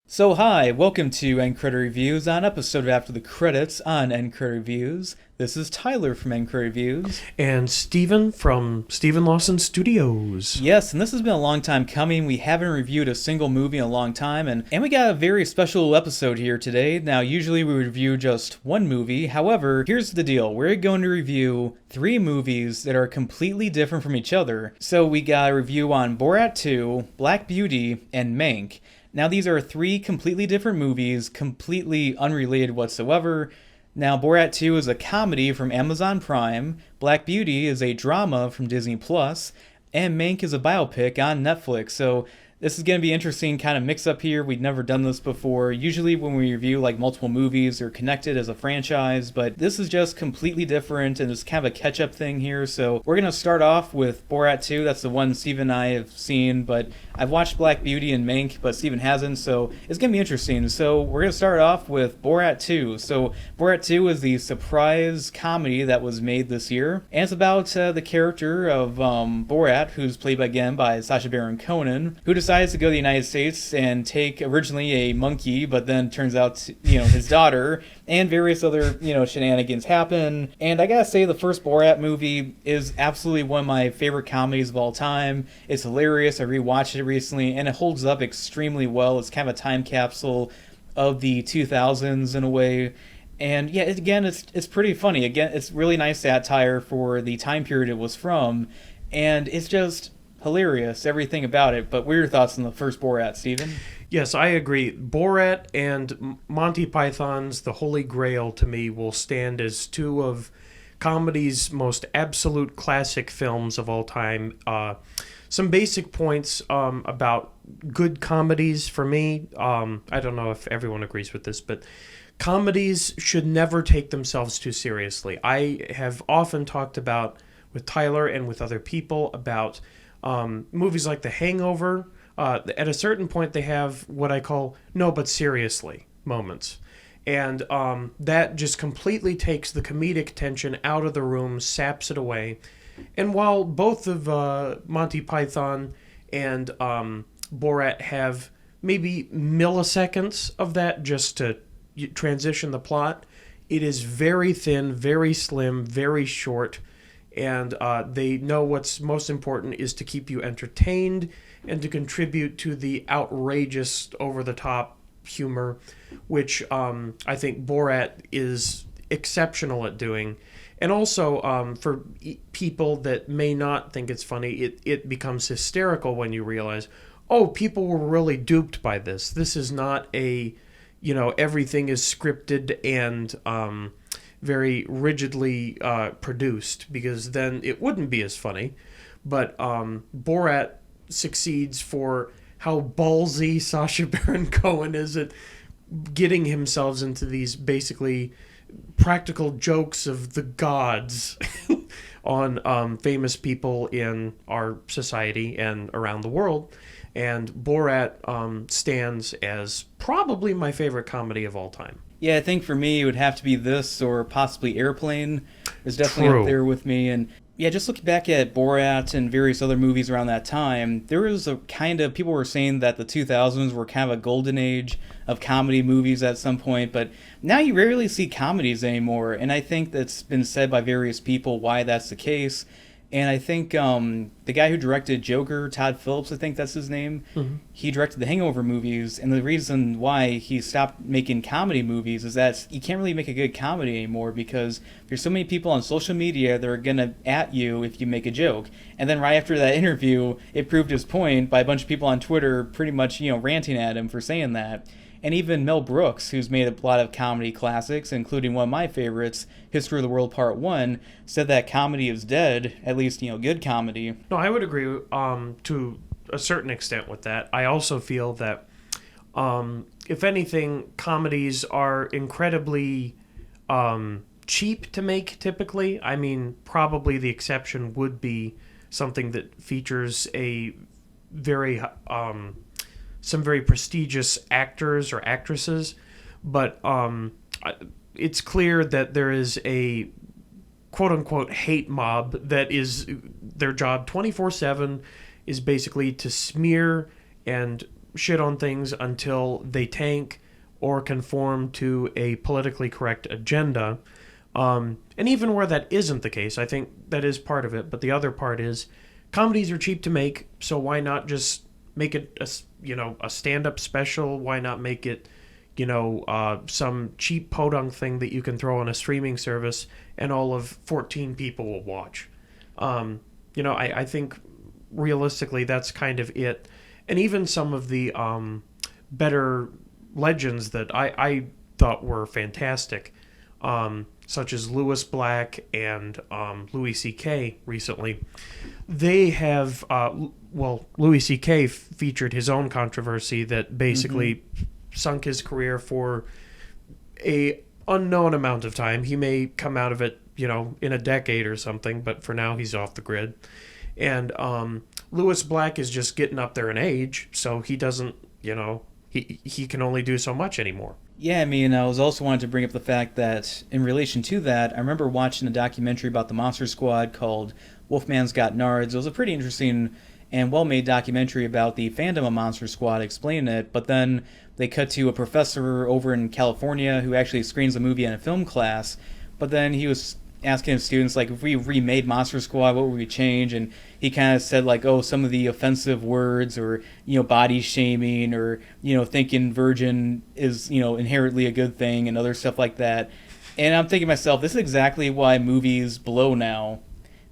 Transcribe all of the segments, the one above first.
So hi, welcome to End Credit Reviews. On episode of After the Credits on End Credit Reviews. This is Tyler from End Credit Reviews. And Steven from Steven Lawson Studios. Yes, and this has been a long time coming. We haven't reviewed a single movie in a long time, and we got a very special episode here today. Now, usually we review just one movie. However, here's the deal. We're going to review three movies that are completely different from each other. So we got a review on Borat 2, Black Beauty, and Mank. Now, these are three completely different movies, completely unrelated whatsoever. Now, Borat 2 is a comedy from Amazon Prime, Black Beauty is a drama from Disney Plus, and Mank is a biopic on Netflix. So this is going to be interesting kind of mix up here. We've never done this before. Usually when we review like multiple movies, they're connected as a franchise, but this is just completely different and it's kind of a catch-up thing here. So we're going to start off with Borat 2. That's the one Steve and I have seen, but I've watched Black Beauty and Mank, but Steven hasn't, so it's going to be interesting. So we're going to start off with Borat 2. So Borat 2 is the surprise comedy that was made this year, and it's about the character of Borat, who's played again by Sacha Baron Cohen, who decides to go to the United States and take originally a monkey, but then turns out, his daughter, and various other, shenanigans happen. And I gotta say, the first Borat movie is absolutely one of my favorite comedies of all time. It's hilarious. I rewatched it recently, and it holds up extremely well. It's kind of a time capsule of the 2000s in a way. And yeah, it's pretty funny. Again, it's really nice satire for the time period it was from, and it's just hilarious, everything about it. But what are your thoughts on the first Borat, Steven? Yes, I agree. Borat and Monty Python's The Holy Grail, to me, will stand as two of comedy's most absolute classic films of all time. Some basic points about good comedies for me. I don't know if everyone agrees with this, but comedies should never take themselves too seriously. I have often talked about with Tyler and with other people about movies like The Hangover. At a certain point, they have what I call no but seriously moments. And that just completely takes the comedic tension out of the room, saps it away. And while both of Monty Python and Borat have maybe milliseconds of that just to transition the plot, it is very thin, very slim, very short. And they know what's most important is to keep you entertained and to contribute to the outrageous, over-the-top humor, which I think Borat is exceptional at doing. And also, for people that may not think it's funny, it becomes hysterical when you realize, oh, people were really duped by this. This is not a, everything is scripted and very rigidly produced, because then it wouldn't be as funny. But Borat succeeds for how ballsy Sacha Baron Cohen is at getting himself into these basically practical jokes of the gods on famous people in our society and around the world. And Borat stands as probably my favorite comedy of all time. Yeah, I think for me it would have to be this or possibly Airplane. It's definitely True. up there with me. And yeah, just looking back at Borat and various other movies around that time, there was a kind of, people were saying that the 2000s were kind of a golden age of comedy movies at some point, but now you rarely see comedies anymore. And I think that's been said by various people why that's the case. And I think the guy who directed Joker, Todd Phillips, I think that's his name, he directed the Hangover movies. And the reason why he stopped making comedy movies is that you can't really make a good comedy anymore because there's so many people on social media that are going to at you if you make a joke. And then right after that interview, it proved his point by a bunch of people on Twitter pretty much, ranting at him for saying that. And even Mel Brooks, who's made a lot of comedy classics, including one of my favorites, History of the World Part 1, said that comedy is dead, at least, good comedy. No, I would agree to a certain extent with that. I also feel that, if anything, comedies are incredibly cheap to make typically. I mean, probably the exception would be something that features a very some very prestigious actors or actresses, but it's clear that there is a quote-unquote hate mob that is their job 24/7 is basically to smear and shit on things until they tank or conform to a politically correct agenda. And even where that isn't the case, I think that is part of it. But the other part is comedies are cheap to make, so why not just make it a stand-up special? Why not make it some cheap podunk thing that you can throw on a streaming service and all of 14 people will watch? I think realistically that's kind of it. And even some of the better legends that I thought were fantastic, such as Lewis Black and Louis C.K. recently, they have, Louis C.K. featured his own controversy that basically sunk his career for a unknown amount of time. He may come out of it, in a decade or something, but for now he's off the grid. And Lewis Black is just getting up there in age, so he doesn't, he can only do so much anymore. Yeah, I mean, I was also wanted to bring up the fact that in relation to that, I remember watching a documentary about the Monster Squad called Wolfman's Got Nards. It was a pretty interesting and well-made documentary about the fandom of Monster Squad explaining it, but then they cut to a professor over in California who actually screens a movie in a film class, but then he was asking his students, like, if we remade Monster Squad, what would we change? And he kind of said, like, some of the offensive words or, body shaming or, thinking virgin is, inherently a good thing and other stuff like that. And I'm thinking to myself, this is exactly why movies blow now,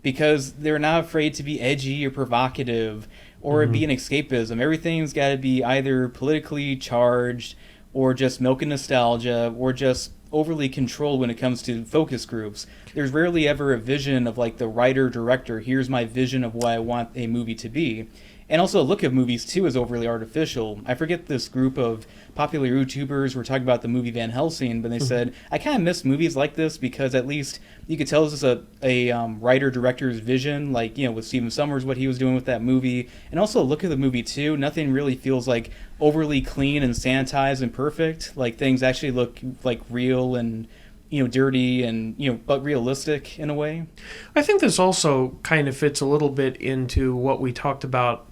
because they're not afraid to be edgy or provocative or be an escapism. Everything's got to be either politically charged or just milking nostalgia or just overly controlled when it comes to focus groups. There's rarely ever a vision of like the writer director, here's my vision of what I want a movie to be. And also the look of movies too is overly artificial. I forget this group of popular YouTubers were talking about the movie Van Helsing, but they said, I kind of miss movies like this because at least you could tell this is a writer-director's vision, like, with Stephen Sommers, what he was doing with that movie. And also look at the movie too. Nothing really feels like overly clean and sanitized and perfect. Like things actually look like real and dirty and but realistic in a way. I think this also kind of fits a little bit into what we talked about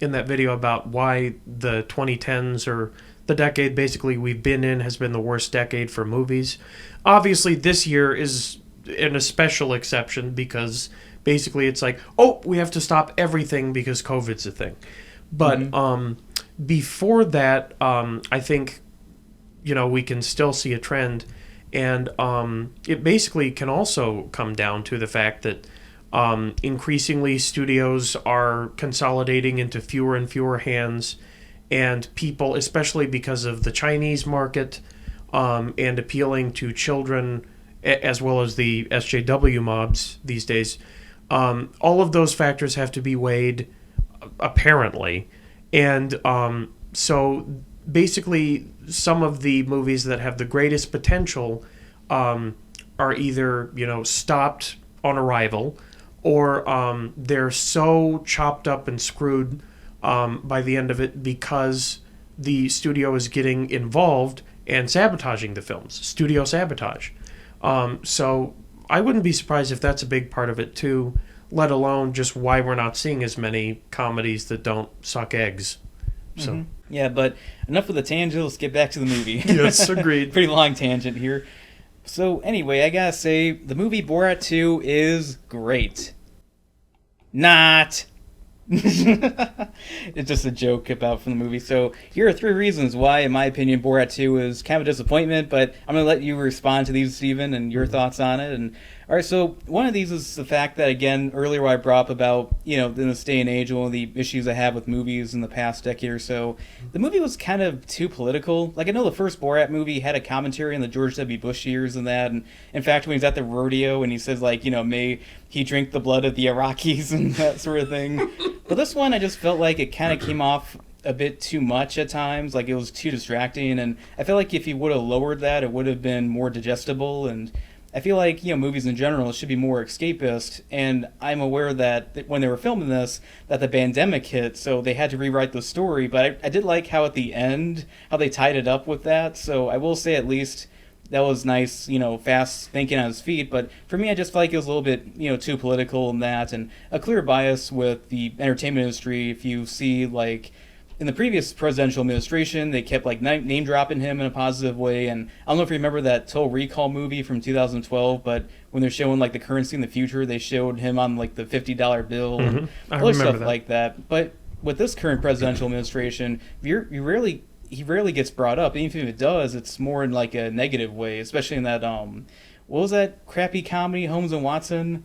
in that video about why the 2010s or the decade basically we've been in has been the worst decade for movies. Obviously, this year is a special exception because basically it's like, we have to stop everything because COVID's a thing. But before that, I think we can still see a trend. And it basically can also come down to the fact that increasingly studios are consolidating into fewer and fewer hands, and people, especially because of the Chinese market and appealing to children as well as the SJW mobs these days, all of those factors have to be weighed, apparently. And so basically some of the movies that have the greatest potential are either stopped on arrival or they're so chopped up and screwed by the end of it because the studio is getting involved and sabotaging the films. Studio sabotage. So I wouldn't be surprised if that's a big part of it too, let alone just why we're not seeing as many comedies that don't suck eggs. So Yeah, but enough with the tangent. Let's get back to the movie. Yes, agreed. Pretty long tangent here. So anyway, I gotta say, the movie Borat 2 is great. Not. It's just a joke from the movie. So here are 3 reasons why, in my opinion, Borat 2 is kind of a disappointment, but I'm going to let you respond to these, Steven, and your thoughts on it. And all right, so one of these is the fact that, again, earlier I brought up about, in this day and age, one of the issues I have with movies in the past decade or so, the movie was kind of too political. Like, I know the first Borat movie had a commentary on the George W. Bush years and that, and in fact, when he's at the rodeo and he says, like, may he drink the blood of the Iraqis and that sort of thing. But this one, I just felt like it kind of came off a bit too much at times, like it was too distracting, and I feel like if he would have lowered that, it would have been more digestible, and I feel like, movies in general should be more escapist, and I'm aware that when they were filming this, that the pandemic hit, so they had to rewrite the story, but I did like how at the end, how they tied it up with that, so I will say at least that was nice, fast thinking on his feet, but for me, I just felt like it was a little bit, too political in that, and a clear bias with the entertainment industry. If you see, like, in the previous presidential administration, they kept like name dropping him in a positive way. And I don't know if you remember that Total Recall movie from 2012, but when they're showing like the currency in the future, they showed him on like the $50 bill and other stuff like that. But with this current presidential administration, he rarely gets brought up. Even if it does, it's more in like a negative way, especially in that what was that crappy comedy, Holmes and Watson?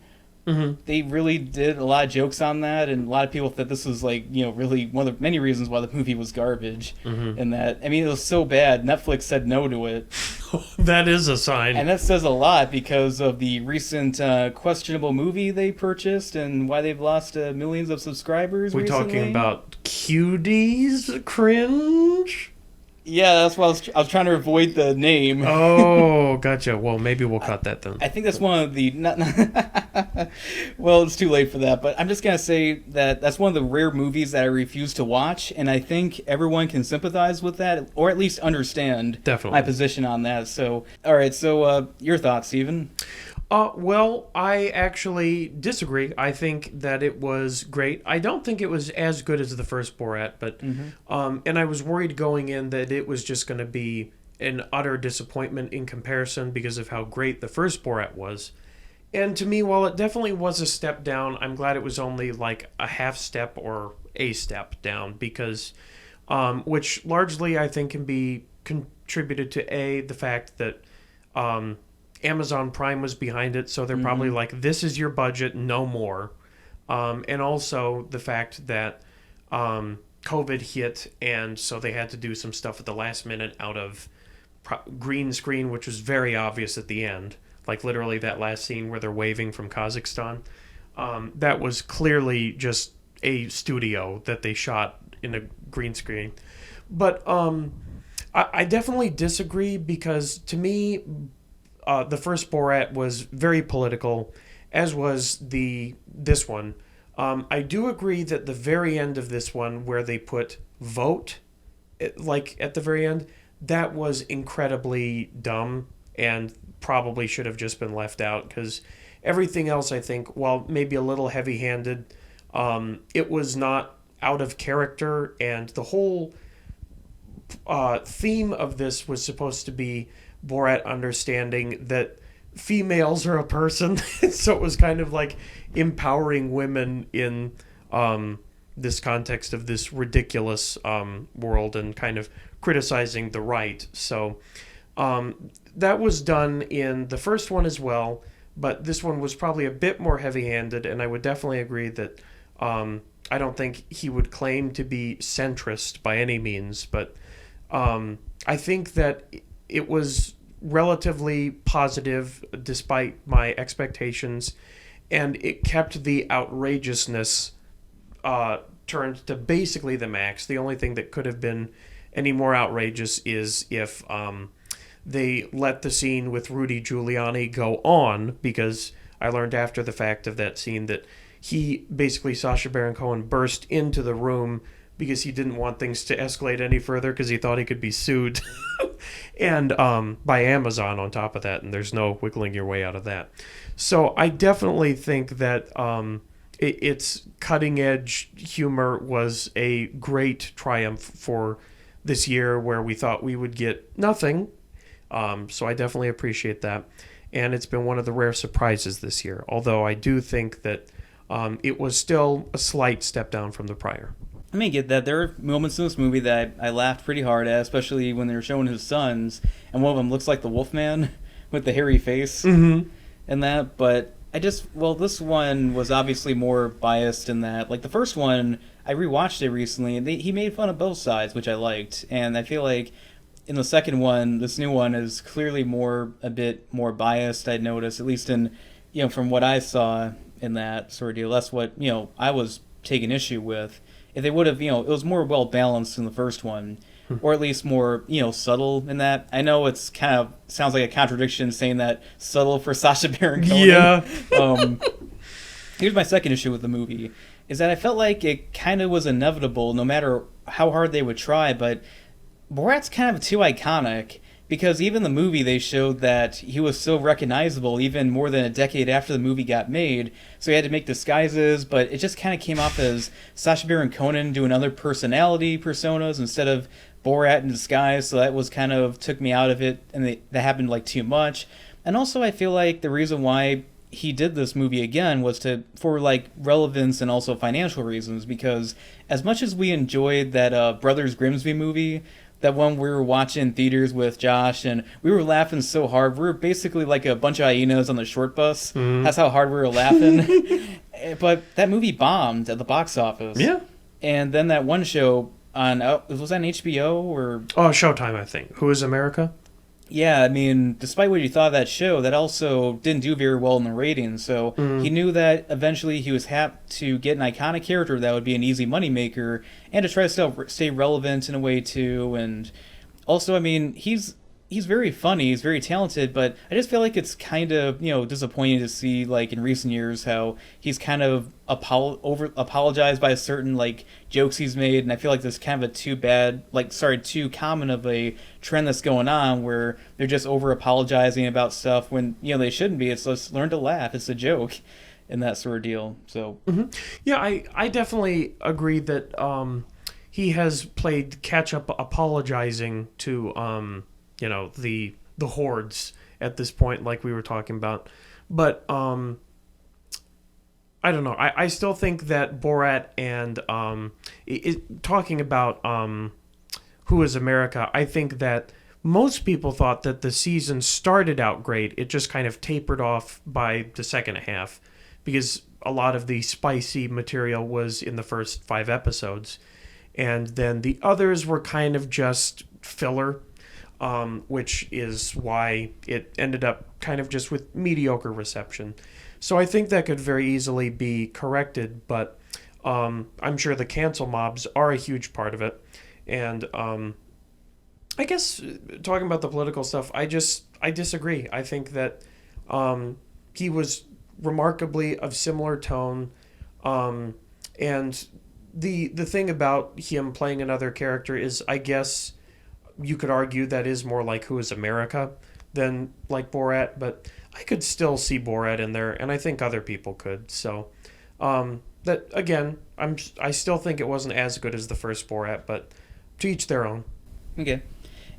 They really did a lot of jokes on that, and a lot of people thought this was like, really one of the many reasons why the movie was garbage. And that, I mean, it was so bad, Netflix said no to it. That is a sign. And that says a lot because of the recent questionable movie they purchased and why they've lost millions of subscribers We're recently. talking about QD's cringe? Yeah, that's what I was trying to avoid the name. Oh, gotcha. Well, maybe we'll cut that then. I think that's one of the... well, it's too late for that, but I'm just going to say that that's one of the rare movies that I refuse to watch, and I think everyone can sympathize with that, or at least understand my position on that. So, all right, so your thoughts, Stephen? Well, I actually disagree. I think that it was great. I don't think it was as good as the first Borat, but and I was worried going in that it was just going to be an utter disappointment in comparison because of how great the first Borat was. And to me, while it definitely was a step down, I'm glad it was only like a half step or a step down because, which largely I think can be contributed to the fact that Amazon Prime was behind it, so they're probably like, this is your budget, no more. And also the fact that COVID hit, and so they had to do some stuff at the last minute out of green screen, which was very obvious at the end. Like literally that last scene where they're waving from Kazakhstan. That was clearly just a studio that they shot in a green screen. But I definitely disagree because to me... the first Borat was very political, as was this one. I do agree that the very end of this one, where they put vote, like at the very end, that was incredibly dumb and probably should have just been left out because everything else, I think, while maybe a little heavy-handed, it was not out of character, and the whole theme of this was supposed to be Borat understanding that females are a person. So it was kind of like empowering women in this context of this ridiculous world and kind of criticizing the right. So that was done in the first one as well, but this one was probably a bit more heavy-handed, and I would definitely agree that I don't think he would claim to be centrist by any means, but I think that it was relatively positive despite my expectations, and it kept the outrageousness turned to basically the max. The only thing that could have been any more outrageous is if they let the scene with Rudy Giuliani go on, because I learned after the fact of that scene that he basically, Sacha Baron Cohen, burst into the room because he didn't want things to escalate any further because he thought he could be sued and by Amazon on top of that, and there's no wiggling your way out of that. So I definitely think that its cutting-edge humor was a great triumph for this year where we thought we would get nothing. So I definitely appreciate that. And it's been one of the rare surprises this year, although I do think that it was still a slight step down from the prior. I may get that. There are moments in this movie that I laughed pretty hard at, especially when they were showing his sons, and one of them looks like the Wolfman with the hairy face and that. But this one was obviously more biased in that. Like the first one, I rewatched it recently, and he made fun of both sides, which I liked. And I feel like in the second one, this new one is clearly a bit more biased, I'd noticed, at least in, from what I saw in that sort of deal. That's what, I was taking issue with. If they would have, it was more well balanced in the first one, or at least more, subtle in that. I know it's kind of sounds like a contradiction saying that subtle for Sacha Baron Cohen. Yeah. Here's my second issue with the movie, is that I felt like it kind of was inevitable no matter how hard they would try, but Borat's kind of too iconic, because even the movie, they showed that he was so recognizable even more than a decade after the movie got made. So he had to make disguises, but it just kind of came off as Sacha Baron Cohen doing other personality personas instead of Borat in disguise. So that was kind of took me out of it, and that happened like too much. And also, I feel like the reason why he did this movie again was for like relevance and also financial reasons, because as much as we enjoyed that Brothers Grimsby movie, that one we were watching in theaters with Josh, and we were laughing so hard, we were basically like a bunch of hyenas on the short bus. That's how hard we were laughing. But that movie bombed at the box office. Yeah. And then that one show on, was that on HBO or Showtime, I think. Who is America? Yeah, I mean, despite what you thought of that show, that also didn't do very well in the ratings. So he knew that eventually he was happy to get an iconic character that would be an easy moneymaker, and to try to still stay relevant in a way too. And also, I mean, he's very funny, he's very talented, but I just feel like it's kind of, disappointing to see, like, in recent years how he's kind of apologized by certain, like, jokes he's made, and I feel like there's kind of a too common of a trend that's going on where they're just over apologizing about stuff when, they shouldn't be. It's just learn to laugh. It's a joke and that sort of deal. So Yeah, I definitely agree that he has played catch up apologizing to the hordes at this point, like we were talking about. But I don't know. I still think that Borat and talking about Who is America, I think that most people thought that the season started out great. It just kind of tapered off by the second half because a lot of the spicy material was in the first 5 episodes. And then the others were kind of just filler, which is why it ended up kind of just with mediocre reception. So I think that could very easily be corrected, but I'm sure the cancel mobs are a huge part of it. And I guess talking about the political stuff, I disagree. I think that he was remarkably of similar tone, and the thing about him playing another character is, I guess you could argue that is more like Who is America than like Borat, but I could still see Borat in there, and I think other people could. So that again, I still think it wasn't as good as the first Borat, but to each their own. Okay.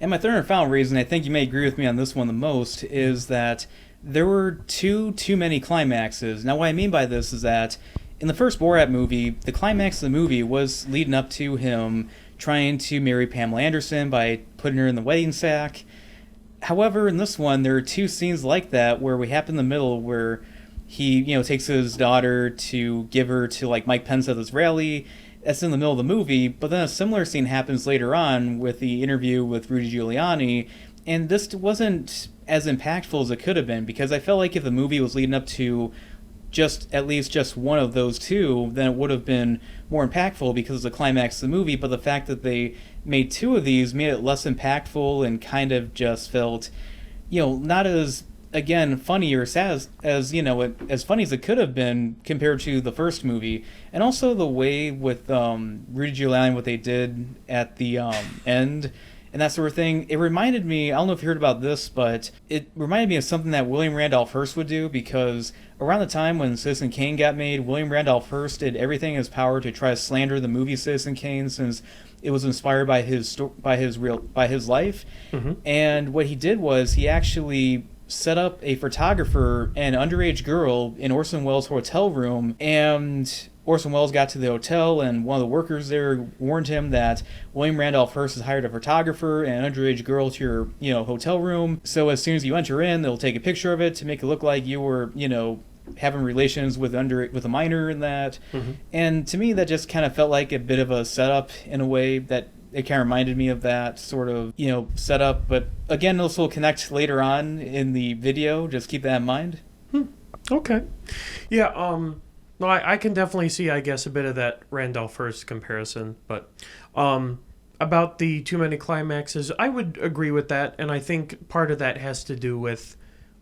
And my third and final reason, I think you may agree with me on this one the most, is that there were too many climaxes. Now, what I mean by this is that in the first Borat movie, the climax of the movie was leading up to him trying to marry Pamela Anderson by putting her in the wedding sack. However, in this one, there are 2 scenes like that where we happen in the middle where he, takes his daughter to give her to, like, Mike Pence at this rally. That's in the middle of the movie, but then a similar scene happens later on with the interview with Rudy Giuliani, and this wasn't as impactful as it could have been, because I felt like if the movie was leading up to at least just one of those 2, then it would have been more impactful because of the climax of the movie, but the fact that they made 2 of these made it less impactful and kind of just felt, not as, again, funny or sad as as funny as it could have been compared to the first movie. And also the way with Rudy Giuliani, what they did at the end and that sort of thing, it reminded me, I don't know if you heard about this, but it reminded me of something that William Randolph Hearst would do, because around the time when Citizen Kane got made, William Randolph Hearst did everything in his power to try to slander the movie Citizen Kane, since it was inspired by his life. Mm-hmm. And what he did was he actually set up a photographer and an underage girl in Orson Welles' hotel room, and Orson Welles got to the hotel, and one of the workers there warned him that William Randolph Hearst has hired a photographer and an underage girl to your, hotel room. So as soon as you enter in, they'll take a picture of it to make it look like you were, having relations with a minor and that. Mm-hmm. And to me, that just kind of felt like a bit of a setup in a way that it kind of reminded me of that sort of, setup. But again, this will connect later on in the video. Just keep that in mind. Okay. Yeah, no, I can definitely see, I guess, a bit of that Randolph Hearst comparison. But about the too many climaxes, I would agree with that. And I think part of that has to do with,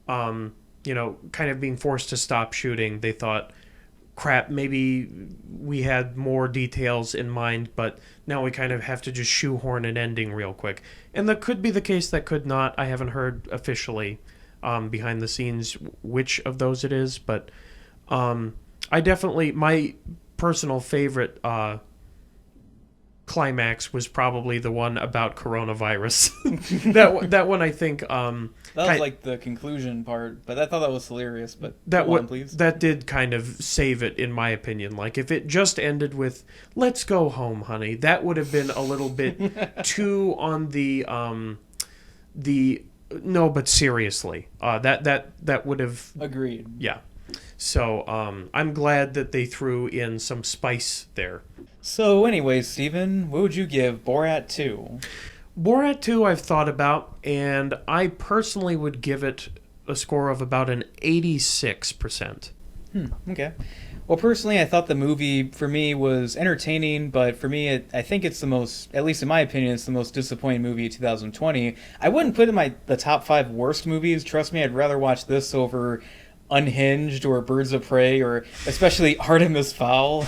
kind of being forced to stop shooting. They thought crap, maybe we had more details in mind, but now we kind of have to just shoehorn an ending real quick. And that could be the case, that could not. I haven't heard officially behind the scenes which of those it is, but I definitely, my personal favorite climax was probably the one about coronavirus. that one I think that was like the conclusion part, but I thought that was hilarious. But please. That did kind of save it, in my opinion. Like, if it just ended with "Let's go home, honey," that would have been a little bit too on the no, but seriously, that would have agreed. Yeah. So I'm glad that they threw in some spice there. So anyways, Steven, what would you give Borat 2? Borat 2 I've thought about, and I personally would give it a score of about an 86%. Okay. Well, personally, I thought the movie, for me, was entertaining, but for me, I think it's the most, at least in my opinion, it's the most disappointing movie of 2020. I wouldn't put it in the top 5 worst movies. Trust me, I'd rather watch this over Unhinged or Birds of Prey, or especially Artemis Fowl.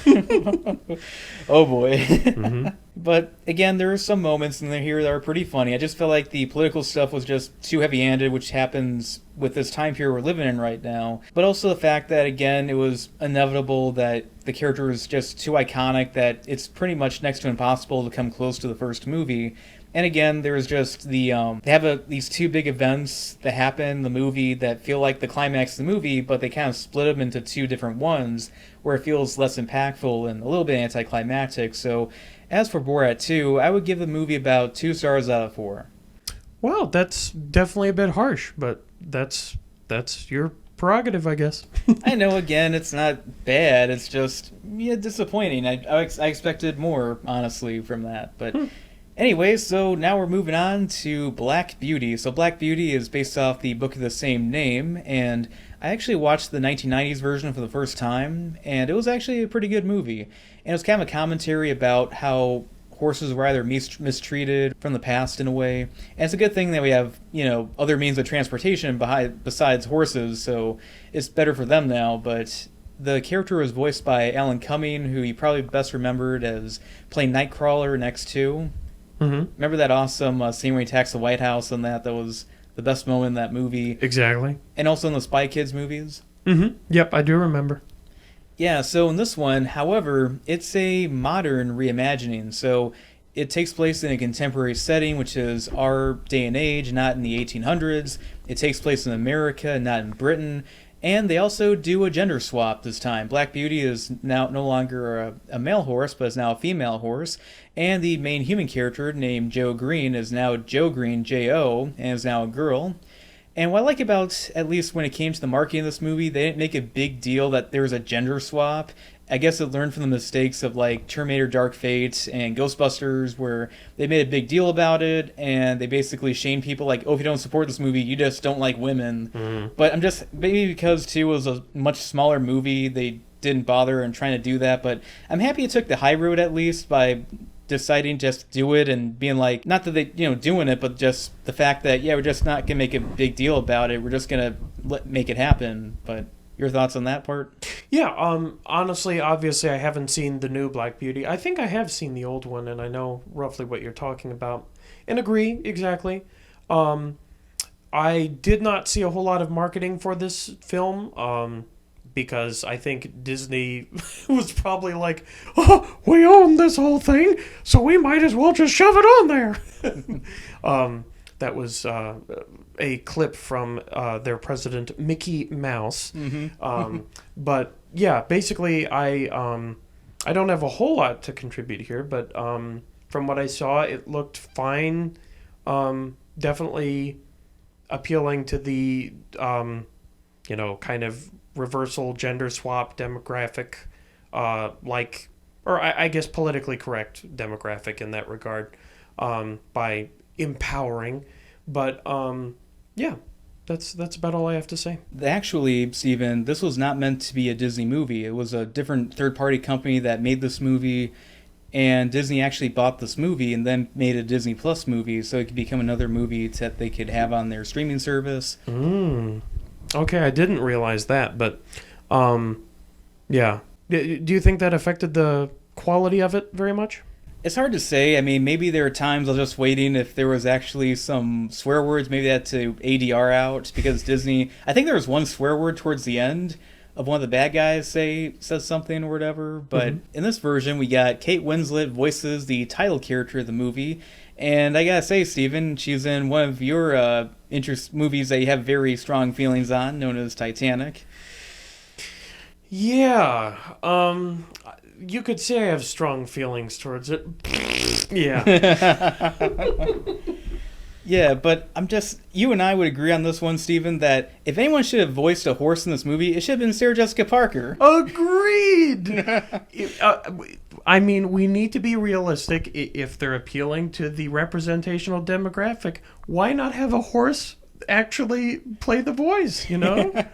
Oh boy. Mm-hmm. But again, there are some moments in here that are pretty funny. I just feel like the political stuff was just too heavy-handed, which happens with this time period we're living in right now. But also the fact that, again, it was inevitable that the character is just too iconic that it's pretty much next to impossible to come close to the first movie. And again, there's just they have these two big events that happen in the movie that feel like the climax of the movie, but they kind of split them into two different ones where it feels less impactful and a little bit anticlimactic. So as for Borat 2, I would give the movie about 2 stars out of 4. Well, that's definitely a bit harsh, but that's your prerogative, I guess. I know, again, it's not bad. It's just disappointing. I expected more, honestly, from that. But anyway, so now we're moving on to Black Beauty. So Black Beauty is based off the book of the same name, and I actually watched the 1990s version for the first time, and it was actually a pretty good movie. And it was kind of a commentary about how horses were either mistreated from the past in a way. And it's a good thing that we have, other means of transportation besides horses, so it's better for them now. But the character was voiced by Alan Cumming, who you probably best remembered as playing Nightcrawler in X2. Mm-hmm. Remember that awesome scene where he attacks the White House and that was the best moment in that movie? Exactly. And also in the Spy Kids movies? Mm-hmm. Yep, I do remember. Yeah, so in this one, however, it's a modern reimagining. So it takes place in a contemporary setting, which is our day and age, not in the 1800s. It takes place in America, not in Britain. And they also do a gender swap this time. Black Beauty is now no longer a male horse, but is now a female horse. And the main human character, named Joe Green, is now Joe Green, J-O, and is now a girl. And what I like about, at least when it came to the marketing of this movie, they didn't make a big deal that there was a gender swap. I guess it learned from the mistakes of like Terminator Dark Fate and Ghostbusters, where they made a big deal about it, and they basically shamed people like, oh, if you don't support this movie, you just don't like women. Mm. But I'm just, maybe because, too, it was a much smaller movie, they didn't bother in trying to do that. But I'm happy it took the high road, at least, by deciding just to do it and being like, not that they, doing it, but just the fact that, we're just not going to make a big deal about it. We're just going to make it happen. But your thoughts on that part? Yeah, honestly, obviously, I haven't seen the new Black Beauty. I think I have seen the old one, and I know roughly what you're talking about. And agree, exactly. I did not see a whole lot of marketing for this film, because I think Disney was probably like, oh, we own this whole thing, so we might as well just shove it on there. That was a clip from their president, Mickey Mouse. Mm-hmm. But yeah, basically, I don't have a whole lot to contribute here, but from what I saw, it looked fine. Definitely appealing to the kind of reversal gender swap demographic, I guess politically correct demographic in that regard, by empowering. But yeah, that's about all I have to say. Actually, Steven, this was not meant to be a Disney movie. It was a different third-party company that made this movie, and Disney actually bought this movie and then made a Disney Plus movie so it could become another movie that they could have on their streaming service. Okay, I didn't realize that, but yeah. Do you think that affected the quality of it very much? It's hard to say. I mean, maybe there are times I was just waiting if there was actually some swear words, maybe that to ADR out because Disney. I think there was one swear word towards the end of one of the bad guys says something or whatever. But in this version, we got Kate Winslet voices the title character of the movie, and I gotta say, Steven, she's in one of your movies that you have very strong feelings on, known as Titanic. Yeah, you could say I have strong feelings towards it. Yeah. Yeah, but you and I would agree on this one, Steven, that if anyone should have voiced a horse in this movie, it should have been Sarah Jessica Parker. Agreed! I mean, we need to be realistic. If they're appealing to the representational demographic, why not have a horse actually play the voice, you know? Well,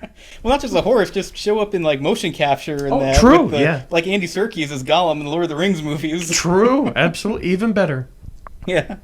not just a horse, just show up in like motion capture and that. True, yeah. Like Andy Serkis as Gollum in the Lord of the Rings movies. True, absolutely. Even better. Yeah.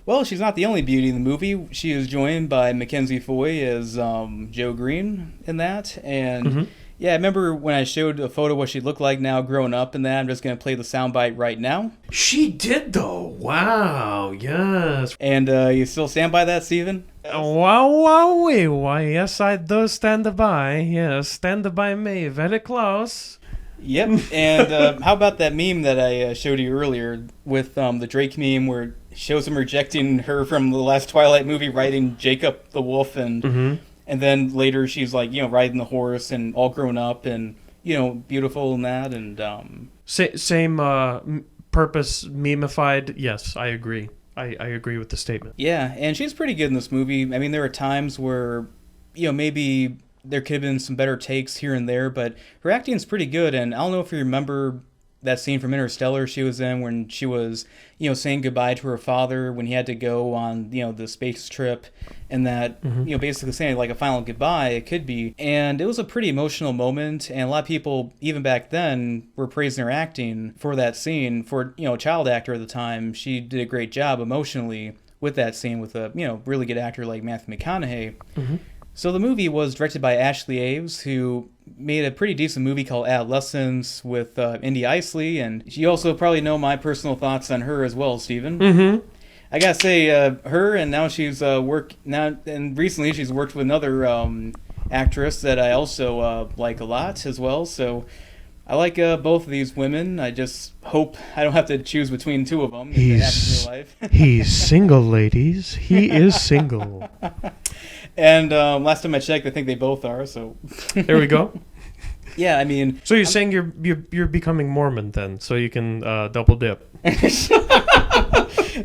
Well, she's not the only beauty in the movie. She is joined by Mackenzie Foy as Joe Green in that. And yeah, I remember when I showed a photo of what she looked like now growing up in that. I'm just going to play the soundbite right now. She did, though. Wow, yes. And you still stand by that, Steven? Why, yes, I do stand by. Yes, stand by me. Very close. Yep. And how about that meme that I showed you earlier with the Drake meme where it shows him rejecting her from the last Twilight movie, riding Jacob the wolf, and then later she's like, riding the horse and all grown up and, beautiful and that. And same purpose memeified. Yes, I agree. I agree with the statement. Yeah, and she's pretty good in this movie. I mean, there are times where, maybe there could have been some better takes here and there, but her acting's pretty good. And I don't know if you remember that scene from Interstellar she was in when she was, saying goodbye to her father when he had to go on, the space trip, and that, basically saying like a final goodbye, it could be. And it was a pretty emotional moment, and a lot of people, even back then, were praising her acting for that scene. For, a child actor at the time, she did a great job emotionally with that scene with a, really good actor like Matthew McConaughey. So the movie was directed by Ashley Aves, who made a pretty decent movie called Adolescence with Indy Isley, and you also probably know my personal thoughts on her as well, Steven. I gotta say, her, and now she's recently she's worked with another actress that I also like a lot as well. So I like both of these women. I just hope I don't have to choose between two of them. He's single, ladies. He is single. And last time I checked, I think they both are. So there we go. Yeah, I mean. So you're saying you're becoming Mormon then, so you can double dip.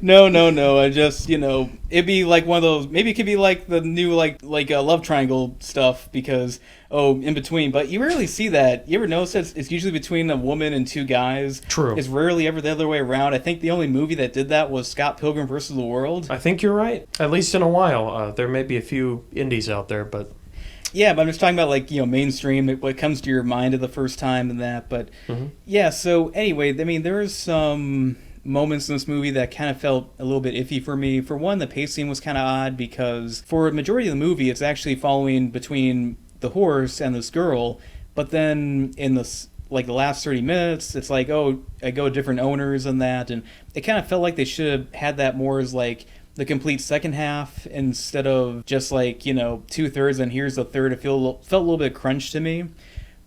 No. I just, it'd be like one of those. Maybe it could be like the new like love triangle stuff because in between. But you rarely see that. You ever notice it's usually between a woman and two guys? True. It's rarely ever the other way around. I think the only movie that did that was Scott Pilgrim vs. the World. I think you're right. At least in a while. There may be a few indies out there, but. Yeah, but I'm just talking about like mainstream, what comes to your mind at the first time and that. But yeah, so anyway, I mean there's some moments in this movie that kind of felt a little bit iffy for me. For one, the pacing was kind of odd because for a majority of the movie, it's actually following between the horse and this girl, but then in the last 30 minutes, it's like, I go different owners and that, and it kind of felt like they should have had that more as like the complete second half instead of just like 2/3 and here's the third. It felt a little bit crunched to me,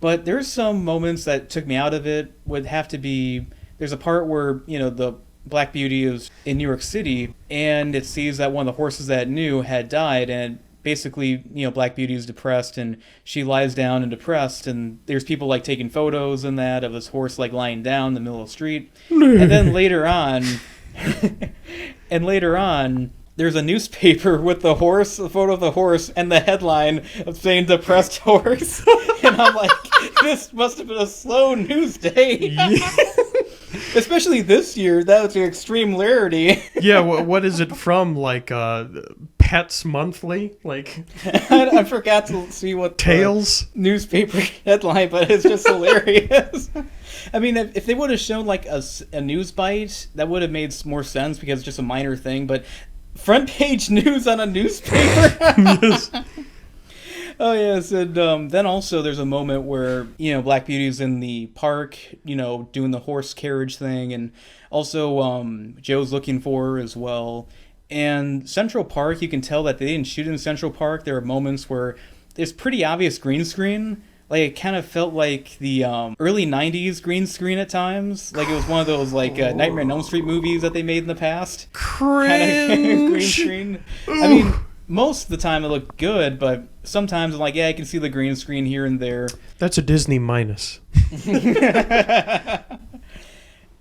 but there's some moments that took me out of it. Would have to be there's a part where the Black Beauty is in New York City and it sees that one of the horses that it knew had died, and basically Black Beauty is depressed and she lies down and depressed, and there's people like taking photos and that of this horse like lying down in the middle of the street. And then later on there's a newspaper with the horse, a photo of the horse, and the headline of saying depressed horse. And I'm like, this must have been a slow news day. Especially this year, that was an extreme rarity. Yeah, what is it from? Like Pets Monthly? Like I forgot to see what Tales newspaper headline, but it's just hilarious. I mean, if they would have shown like a news bite, that would have made more sense because it's just a minor thing. But front page news on a newspaper. Yes. Oh yes, and then also there's a moment where Black Beauty's in the park, doing the horse carriage thing, and also Joe's looking for her as well. And Central Park, you can tell that they didn't shoot in Central Park. There are moments where there's pretty obvious green screen. Like it kind of felt like the early '90s green screen at times. Like it was one of those Nightmare on Elm Street movies that they made in the past. Cringe. Kind of green screen. I mean, most of the time it looked good, but sometimes I'm like, yeah, I can see the green screen here and there. That's a Disney minus.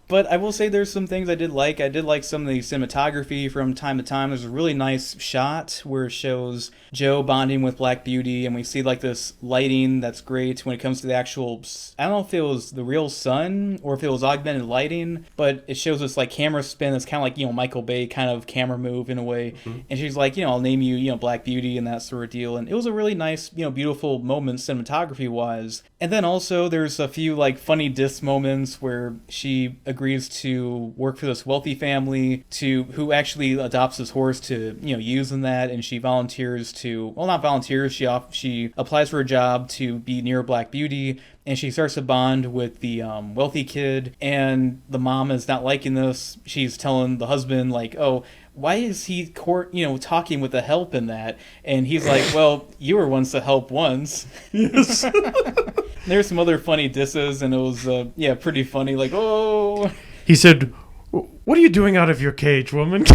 But I will say there's some things I did like. I did like some of the cinematography from time to time. There's a really nice shot where it shows Joe bonding with Black Beauty, and we see like this lighting that's great when it comes to the actual... I don't know if it was the real sun or if it was augmented lighting, but it shows this like camera spin that's kind of like, Michael Bay kind of camera move in a way. Mm-hmm. And she's like, I'll name you, Black Beauty and that sort of deal. And it was a really nice, beautiful moment cinematography-wise. And then also there's a few like funny diss moments where she agrees to work for this wealthy family who actually adopts this horse to use in that, and she volunteers to not volunteers, she applies for a job to be near Black Beauty, and she starts to bond with the wealthy kid, and the mom is not liking this. She's telling the husband like, oh, why is he talking with the help in that? And he's like, well, you were once the help once. Yes. There's some other funny disses, and it was pretty funny. Like, oh. He said, "What are you doing out of your cage, woman?"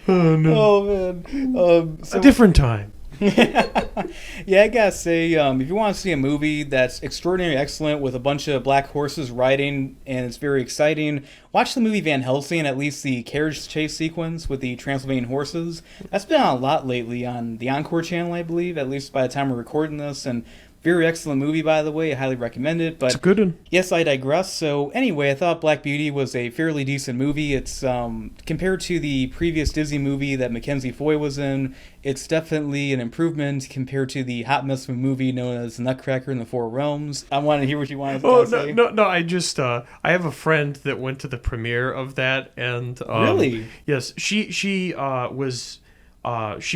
Oh no. Oh man. A different time. Yeah, I gotta say, if you want to see a movie that's extraordinarily excellent with a bunch of black horses riding and it's very exciting, watch the movie Van Helsing, at least the carriage chase sequence with the Transylvanian horses. That's been on a lot lately on the Encore channel, I believe, at least by the time we're recording this, and very excellent movie, by the way. I highly recommend it. But it's a good one. Yes, I digress. So anyway, I thought Black Beauty was a fairly decent movie. It's compared to the previous Disney movie that Mackenzie Foy was in, it's definitely an improvement compared to the hot mess of a movie known as Nutcracker in the Four Realms. I want to hear what you want to say. No. I just I have a friend that went to the premiere of that, and really, yes, she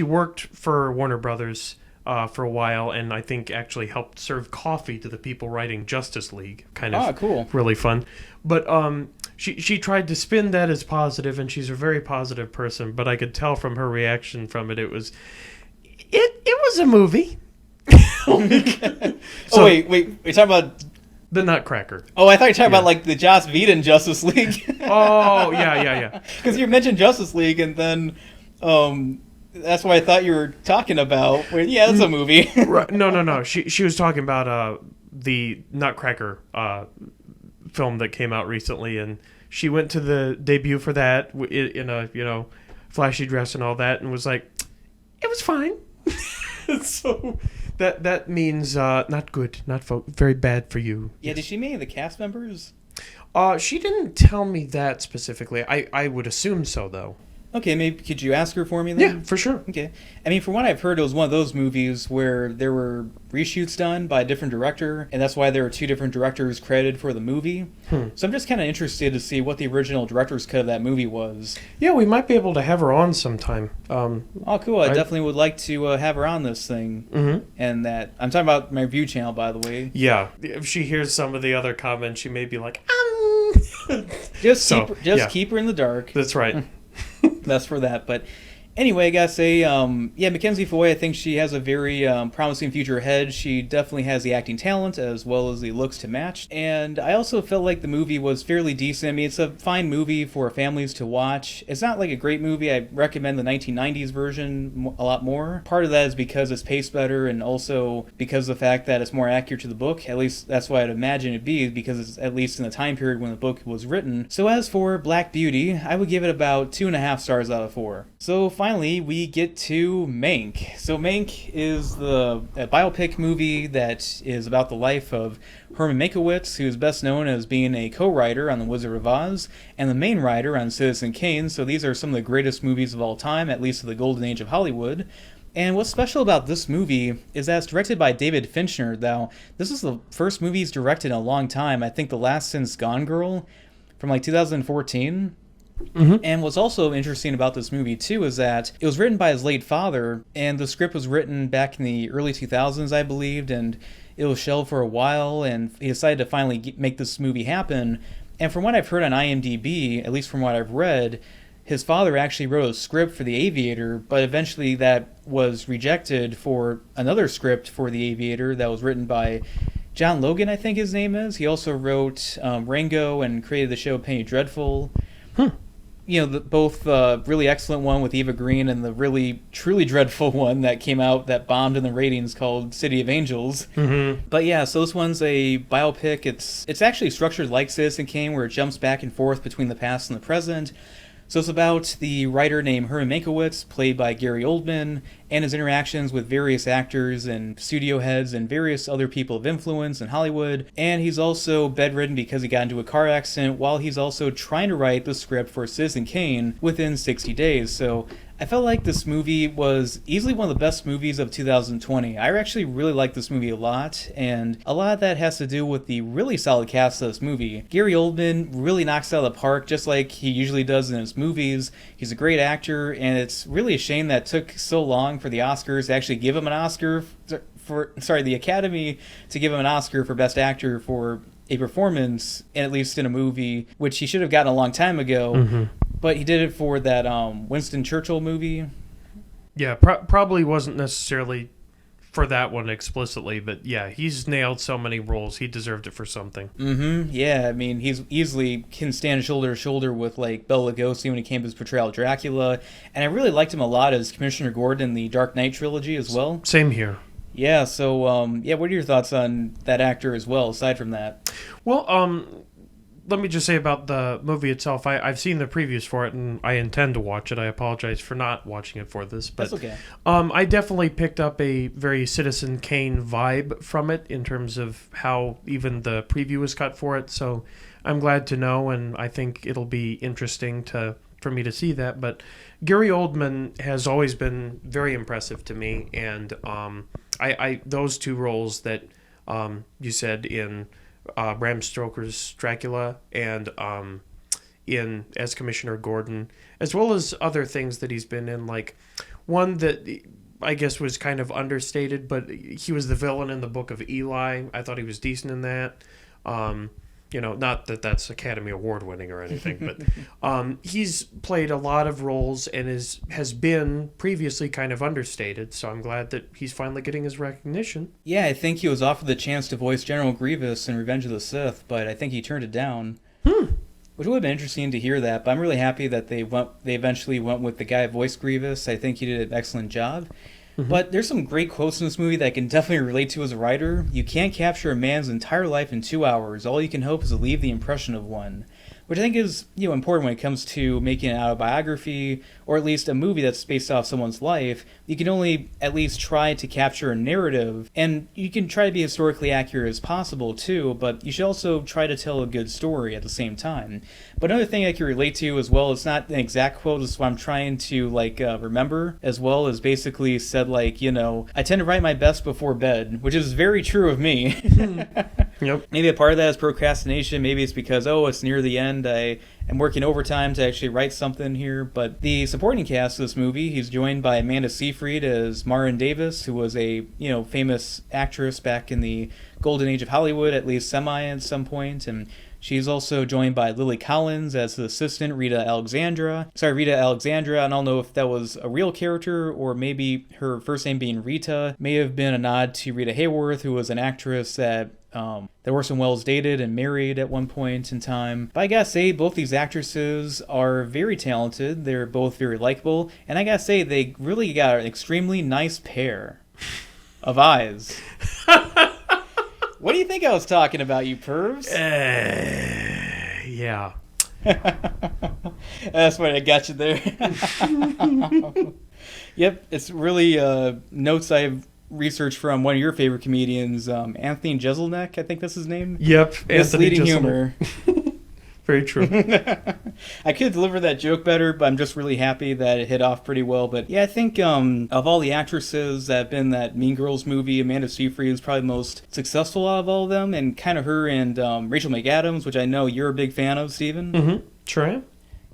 worked for Warner Brothers for a while, and I think actually helped serve coffee to the people writing Justice League. Kind of cool. Really fun. But she tried to spin that as positive, and she's a very positive person, but I could tell from her reaction from it, it was a movie. So, wait, you're talking about the Nutcracker. Oh, I thought you were talking about like the Joss Whedon Justice League. Oh, yeah. Because you mentioned Justice League, and then that's what I thought you were talking about. Yeah, that's a movie. Right. No. She was talking about the Nutcracker film that came out recently, and she went to the debut for that in a flashy dress and all that, and was like, it was fine. So that means not good, very bad for you. Yeah. Did she name the cast members? She didn't tell me that specifically. I would assume so, though. Okay, maybe could you ask her for me then? Yeah, for sure. Okay. I mean, from what I've heard, it was one of those movies where there were reshoots done by a different director, and that's why there were two different directors credited for the movie. So I'm just kind of interested to see what the original director's cut of that movie was. Yeah, we might be able to have her on sometime. Oh, cool. I definitely would like to have her on this thing. Mm-hmm. And that, I'm talking about my review channel, by the way. Yeah. If she hears some of the other comments, she may be like, keep her in the dark. That's right. That's for that. But anyway, I gotta say, Mackenzie Foy, I think she has a very promising future ahead. She definitely has the acting talent as well as the looks to match. And I also felt like the movie was fairly decent. I mean, it's a fine movie for families to watch. It's not like a great movie. I recommend the 1990s version a lot more. Part of that is because it's paced better, and also because of the fact that it's more accurate to the book. At least that's what I'd imagine it'd be, because it's at least in the time period when the book was written. So as for Black Beauty, I would give it about 2.5 stars out of 4. So finally, we get to Mank. So Mank is a biopic movie that is about the life of Herman Mankiewicz, who is best known as being a co-writer on The Wizard of Oz and the main writer on Citizen Kane. So these are some of the greatest movies of all time, at least of the golden age of Hollywood. And what's special about this movie is that it's directed by David Fincher. Now, this is the first movie he's directed in a long time. I think the last since Gone Girl from like 2014. And what's also interesting about this movie, too, is that it was written by his late father, and the script was written back in the early 2000s, I believed, and it was shelved for a while, and he decided to finally make this movie happen. And from what I've heard on IMDb, at least from what I've read, his father actually wrote a script for The Aviator, but eventually that was rejected for another script for The Aviator that was written by John Logan, I think his name is. He also wrote Rango and created the show Penny Dreadful. You know, both really excellent one with Eva Green and the really, truly dreadful one that came out that bombed in the ratings called City of Angels. But yeah, so this one's a biopic. It's actually structured like Citizen Kane, where it jumps back and forth between the past and the present. So it's about the writer named Herman Mankiewicz, played by Gary Oldman, and his interactions with various actors and studio heads and various other people of influence in Hollywood. And he's also bedridden because he got into a car accident while he's also trying to write the script for Citizen Kane within 60 days. So I felt like this movie was easily one of the best movies of 2020. I actually really like this movie a lot, and a lot of that has to do with the really solid cast of this movie. Gary Oldman really knocks it out of the park just like he usually does in his movies. He's a great actor, and it's really a shame that it took so long for the Oscars to actually give him an Oscar the Academy to give him an Oscar for Best Actor for a performance, at least in a movie, which he should have gotten a long time ago. But he did it for that Winston Churchill movie. Yeah, probably wasn't necessarily for that one explicitly, but yeah, he's nailed so many roles. He deserved it for something. Yeah, I mean, he's easily can stand shoulder to shoulder with like Bela Lugosi when he came to his portrayal of Dracula, and I really liked him a lot as Commissioner Gordon in the Dark Knight trilogy as well. Same here. Yeah, so what are your thoughts on that actor as well, aside from that? Well, let me just say about the movie itself. I've seen the previews for it, and I intend to watch it. I apologize for not watching it for this, but that's okay. I definitely picked up a very Citizen Kane vibe from it in terms of how even the preview was cut for it. So I'm glad to know, and I think it'll be interesting for me to see that. But Gary Oldman has always been very impressive to me, and I those two roles that you said in Bram Stoker's Dracula and in as Commissioner Gordon, as well as other things that he's been in, like one that I guess was kind of understated, but he was the villain in the Book of Eli. I thought he was decent in that. Not that that's Academy Award winning or anything, but he's played a lot of roles and has been previously kind of understated, so I'm glad that he's finally getting his recognition. Yeah, I think he was offered the chance to voice General Grievous in Revenge of the Sith, but I think he turned it down. Which would have been interesting to hear that, but I'm really happy that they eventually went with the guy who voiced Grievous. I think he did an excellent job. But there's some great quotes in this movie that I can definitely relate to as a writer. You can't capture a man's entire life in 2 hours. All you can hope is to leave the impression of one. Which I think is important when it comes to making an autobiography, or at least a movie that's based off someone's life. You can only at least try to capture a narrative, and you can try to be historically accurate as possible too, but you should also try to tell a good story at the same time. But another thing I can relate to as well, it's not an exact quote, it's what I'm trying to remember as well, is basically said I tend to write my best before bed, which is very true of me. Yep. Maybe a part of that is procrastination. Maybe it's because, it's near the end. I am working overtime to actually write something here. But the supporting cast of this movie, he's joined by Amanda Seyfried as Marin Davis, who was a, famous actress back in the golden age of Hollywood, at least semi at some point. And she's also joined by Lily Collins as the assistant, Rita Alexandra. I don't know if that was a real character or maybe her first name being Rita may have been a nod to Rita Hayworth, who was an actress that Orson Welles dated and married at one point in time. But I gotta say, both these actresses are very talented. They're both very likable. And I gotta say, they really got an extremely nice pair of eyes. What do you think I was talking about, you pervs? Yeah. That's why I got you there. Yep, it's really notes I've researched from one of your favorite comedians, Anthony Jeselnik, I think that's his name. Yep, Misleading humor. Very true. I could deliver that joke better, but I'm just really happy that it hit off pretty well. But yeah, I think of all the actresses that have been in that Mean Girls movie, Amanda Seyfried is probably the most successful out of all of them, and kind of her and Rachel McAdams, which I know you're a big fan of, Stephen. Sure am.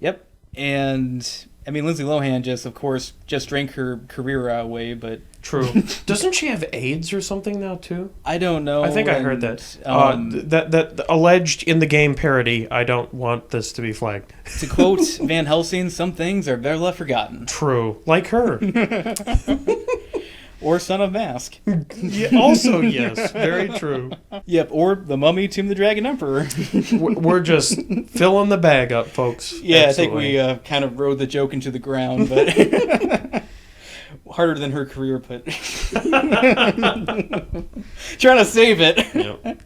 Yep. And I mean, Lindsay Lohan just, of course, just drank her career away, but True. Doesn't she have AIDS or something now too? I don't know. I think I heard that. That alleged in the game parody. I don't want this to be flagged. To quote Van Helsing, some things are better left forgotten. True, like her. Or Son of Mask. Yeah, also, yes, very true. Yep, or The Mummy, Tomb of the Dragon Emperor. We're just filling the bag up, folks. Yeah, Absolutely. I think we kind of rode the joke into the ground, but harder than her career, but trying to save it. Yep.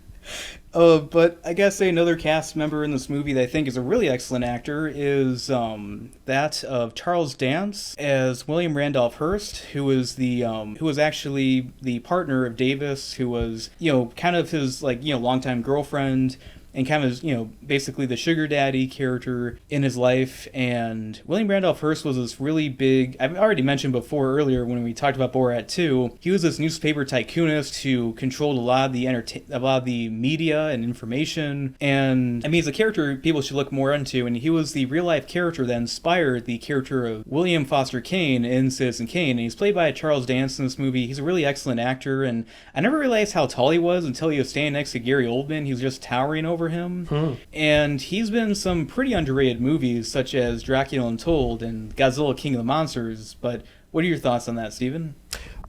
But I gotta say another cast member in this movie that I think is a really excellent actor is that of Charles Dance as William Randolph Hearst, who was actually the partner of Davis, who was kind of his longtime girlfriend. And kind of, basically the sugar daddy character in his life. And William Randolph Hearst was this really big, I've already mentioned before earlier when we talked about Borat 2, he was this newspaper tycoonist who controlled a lot of the media and information. And I mean, he's a character people should look more into. And he was the real life character that inspired the character of William Foster Kane in Citizen Kane. And he's played by Charles Dance in this movie. He's a really excellent actor. And I never realized how tall he was until he was standing next to Gary Oldman. He was just towering over him. And he's been in some pretty underrated movies such as Dracula Untold and Godzilla King of the Monsters. But what are your thoughts on that, Steven?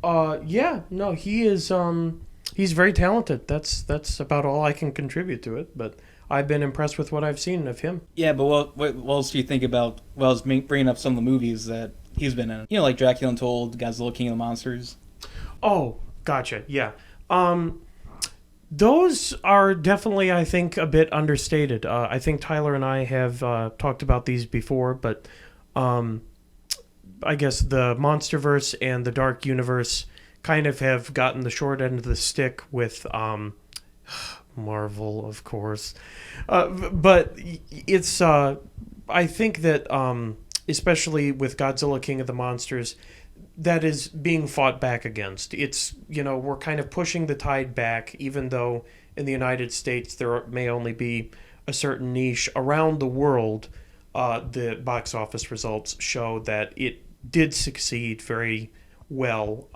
He is he's very talented. That's about all I can contribute to it, but I've been impressed with what I've seen of him. Yeah, but what else do you think about, bringing up some of the movies that he's been in? Like Dracula Untold, Godzilla King of the Monsters. Oh, gotcha. Yeah. Those are definitely, I think, a bit understated. I think Tyler and I have talked about these before, but I guess the Monsterverse and the Dark Universe kind of have gotten the short end of the stick with Marvel, of course. But it's, I think that, especially with Godzilla King of the Monsters, that is being fought back against. It's, we're kind of pushing the tide back, even though in the United States there may only be a certain niche. Around the world, the box office results show that it did succeed very well,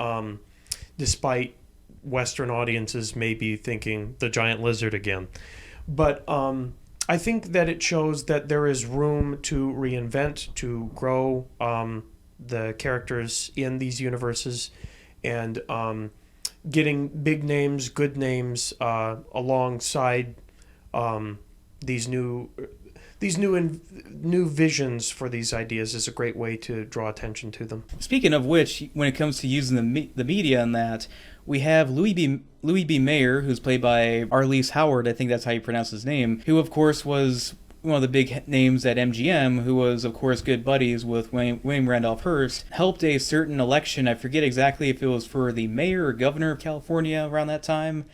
despite Western audiences maybe thinking the giant lizard again. But I think that it shows that there is room to reinvent, to grow the characters in these universes, and getting big names, good names alongside these new visions for these ideas is a great way to draw attention to them. Speaking of which, when it comes to using the media in that, we have Louis B. Mayer, who's played by Arliss Howard, I think that's how you pronounce his name, who of course was one of the big names at MGM, who was, of course, good buddies with William Randolph Hearst, helped a certain election. I forget exactly if it was for the mayor or governor of California around that time.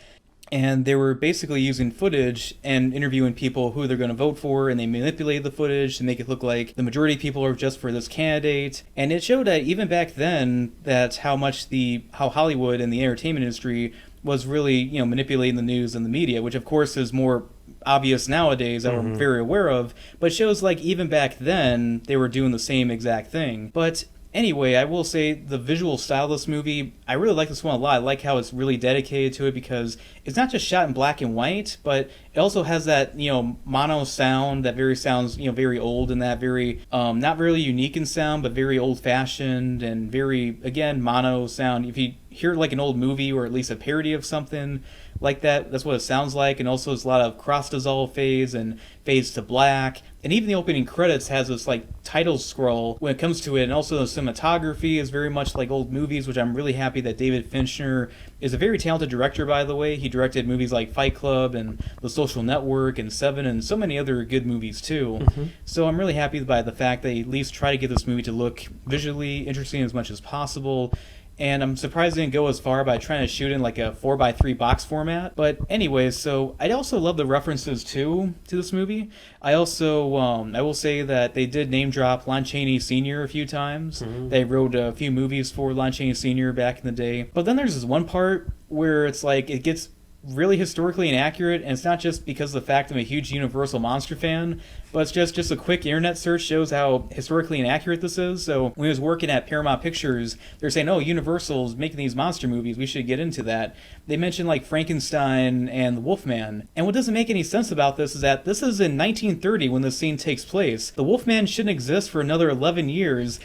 And they were basically using footage and interviewing people who they're going to vote for, and they manipulated the footage to make it look like the majority of people are just for this candidate. And it showed that even back then, that how Hollywood and the entertainment industry was really, manipulating the news and the media, which of course is more obvious nowadays that we're very aware of, but shows like even back then they were doing the same exact thing. But anyway, I will say the visual style of this movie, I really like this one a lot. I like how it's really dedicated to it because it's not just shot in black and white, but it also has that, mono sound that sounds very old, and that very, not really unique in sound, but very old fashioned and very, again, mono sound. If you hear like an old movie or at least a parody of something like that, that's what it sounds like. And also there's a lot of cross dissolve phase and fades to black. And even the opening credits has this like title scroll when it comes to it. And also the cinematography is very much like old movies, which I'm really happy that David Fincher is a very talented director, by the way. He directed movies like Fight Club and The Social Network and Seven and so many other good movies too. So I'm really happy by the fact that he at least try to get this movie to look visually interesting as much as possible. And I'm surprised they didn't go as far by trying to shoot in like a 4:3 box format. But anyways, so I also love the references too to this movie. I also, I will say that they did name drop Lon Chaney Sr. a few times. They wrote a few movies for Lon Chaney Sr. back in the day. But then there's this one part where it's like it gets really historically inaccurate, and it's not just because of the fact I'm a huge Universal monster fan, but it's just a quick internet search shows how historically inaccurate this is. So when I was working at Paramount Pictures, they're saying, oh, Universal's making these monster movies, we should get into that. They mentioned like Frankenstein and the Wolfman. And what doesn't make any sense about this is that this is in 1930 when this scene takes place. The Wolfman shouldn't exist for another 11 years,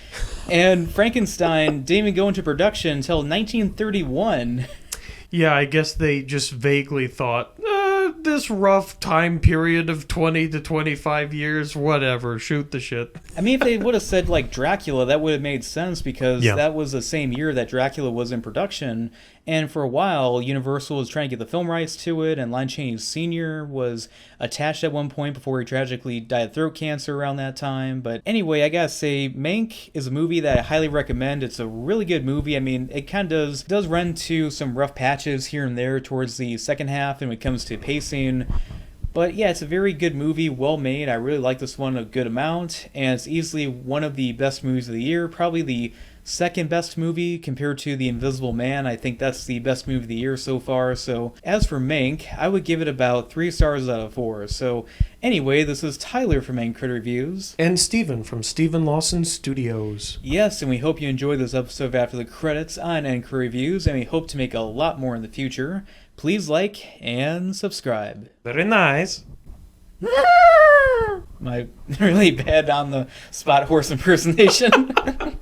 and Frankenstein didn't even go into production until 1931. Yeah, I guess they just vaguely thought, this rough time period of 20 to 25 years, whatever, shoot the shit. I mean, if they would have said, like, Dracula, that would have made sense because that was the same year that Dracula was in production. And for a while, Universal was trying to get the film rights to it, and Lon Chaney Sr. was attached at one point before he tragically died of throat cancer around that time. But anyway, I gotta say, Mank is a movie that I highly recommend. It's a really good movie. I mean, it kind of does run into some rough patches here and there towards the second half, and when it comes to pacing. But yeah, it's a very good movie, well made. I really like this one a good amount, and it's easily one of the best movies of the year, probably the second best movie compared to The Invisible Man. I think that's the best movie of the year so far. So as for Mank, I would give it about 3 stars out of 4. So anyway, this is Tyler from Mank Crit Reviews. And Steven from Steven Lawson Studios. Yes, and we hope you enjoyed this episode of After the Credits on Anchor Reviews, and we hope to make a lot more in the future. Please like and subscribe. Very nice. My really bad on the spot horse impersonation.